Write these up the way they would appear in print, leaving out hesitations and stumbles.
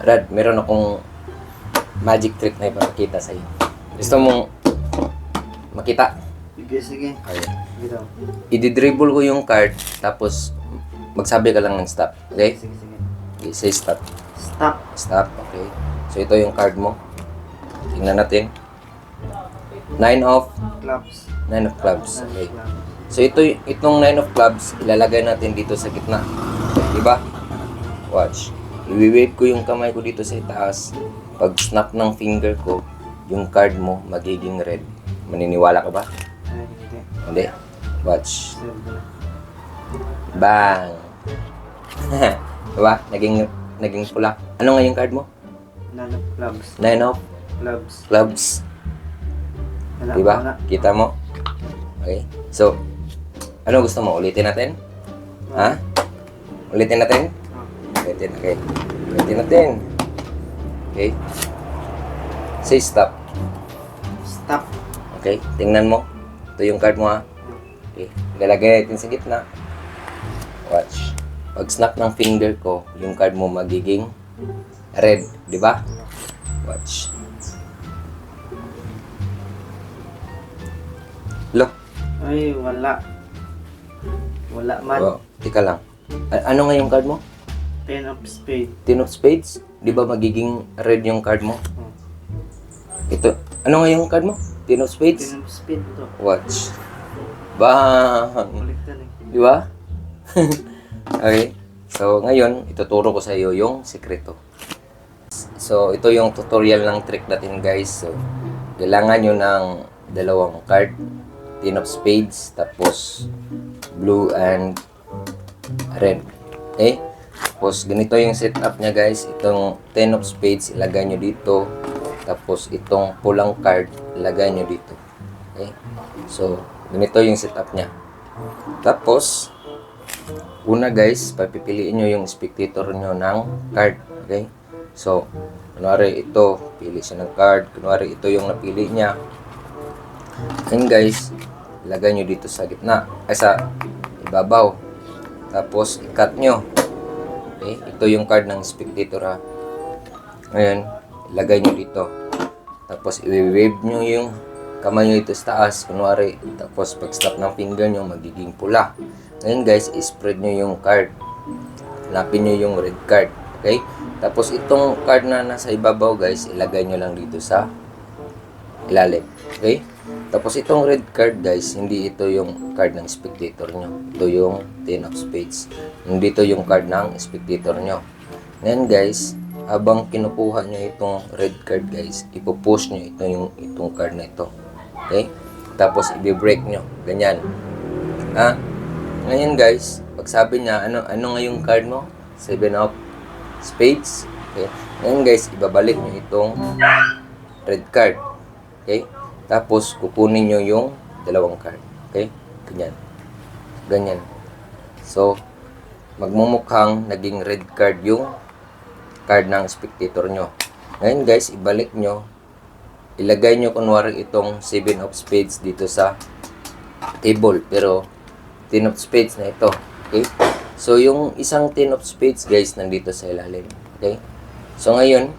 Rad, meron akong magic trick na ipapakita sa'yo. Gusto mong makita? Sige. Okay. Dito. I-dribble ko yung card, tapos magsabi ka lang ng stop. Okay? Sige. Okay, say stop. Stop. Stop, okay. So, ito yung card mo. Tingnan natin. 9 of Clubs. 9 of clubs. Okay. Clubs. So, itong 9 of clubs, ilalagay natin dito sa gitna. Diba? Watch. I-wave ko yung kamay ko dito sa itaas. Pag snap ng finger ko, yung card mo magiging red. Maniniwala ka ba? Ay, hindi. Hindi. Watch. Serve na. Bang! Diba? Naging pula. Ano nga yung card mo? None of clubs. 9 of Clubs. clubs. Wala. Diba? Kita mo? Okay. So, ano gusto mo? Ulitin natin? Ha? Ulitin natin? Ulitin. Okay. Ulitin natin. Okay. Say stop. Stop. Okay. Tingnan mo. Ito yung card mo, ha? Okay. Ilalagay natin sa gitna. Watch. Pag snap ng finger ko, yung card mo magiging red. Diba? Watch. Look. Ay, wala. Wala man. Oh, tika lang. Ano nga yung card mo? 10 of spade. 10 of spades? Di ba magiging red yung card mo? Ito. Ano nga yung card mo? 10 of spades? 10 of spade ito. Watch. Bang! Baliktad eh. Di ba? Okay. So, ngayon, ituturo ko sa iyo yung sekreto. So, ito yung tutorial ng trick natin, guys. So, kailangan nyo ng dalawang card. 10 of spades, tapos blue and red. Okay? Tapos, ganito yung setup niya, guys. Itong 10 of spades, ilagay nyo dito. Tapos, itong pulang card, ilagay nyo dito. Okay? So, ganito yung setup niya. Tapos, una, guys, papipiliin nyo yung spectator nyo ng card. Okay? So, kunwari ito, pili siya ng card. Kunwari ito yung napili niya. And guys, ilagay nyo dito sa gitna. Ay, sa ibabaw. Tapos, i-cut nyo. Okay? Ito yung card ng spectator, ha. Ngayon, ilagay nyo dito. Tapos, i-wave nyo yung kamay nyo dito sa taas. Kunwari, tapos pag stop ng finger nyo, magiging pula. Ngayon, guys, i-spread nyo yung card. Hanapin nyo yung red card. Okay? Tapos, itong card na nasa ibabaw, guys, ilagay nyo lang dito sa ilalim. Okay? Tapos itong red card, guys, hindi ito yung card ng spectator nyo. Ito yung 10 of spades. Hindi ito yung card ng spectator nyo. Ngayon, guys, habang kinukuha nyo itong red card, guys, ipopush nyo itong card na ito. Okay? Tapos i-break nyo. Ganyan. Ha? Ngayon, guys, pag sabi niya, ano nga yung card mo? 7 of spades. Okay? Ngayon, guys, ibabalik nyo itong red card. Okay? Tapos, kukunin nyo yung dalawang card. Okay? Ganyan. Ganyan. So, magmumukhang naging red card yung card ng spectator nyo. Ngayon, guys, ibalik nyo. Ilagay nyo kunwari itong 7 of spades dito sa table. Pero, 10 of spades na ito. Okay? So, yung isang 10 of spades, guys, nandito sa ilalim. Okay? So, ngayon,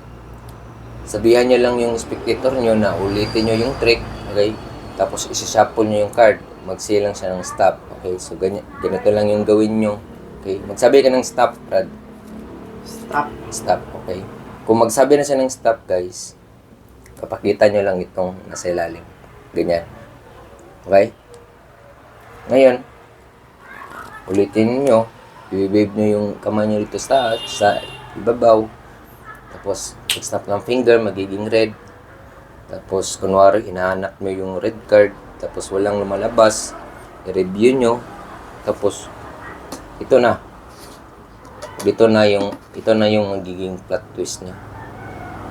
sabihan nyo lang yung spectator nyo na ulitin nyo yung trick, okay? Tapos isi-shuffle nyo yung card, mag-say lang siya ng stop, okay? So ganito lang yung gawin nyo, okay? Magsabi ka ng stop, Brad. Stop. Stop, okay? Kung magsabi na siya ng stop, guys, papakita nyo lang itong nasa ilalim. Ganyan. Okay? Ngayon, ulitin nyo, i-wave nyo yung kamay nyo dito sa ibabaw. Tapos, pag-snap ng finger, magiging red. Tapos, kunwari, hinahanap nyo yung red card. Tapos, walang lumalabas. I-review nyo. Tapos, ito na. Ito na yung magiging plot twist niya.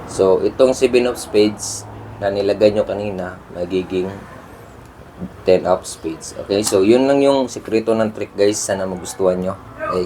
So, itong 7 of spades na nilagay nyo kanina, magiging 10 of spades. Okay? So, yun lang yung sekreto ng trick, guys. Sana magustuhan nyo. Okay?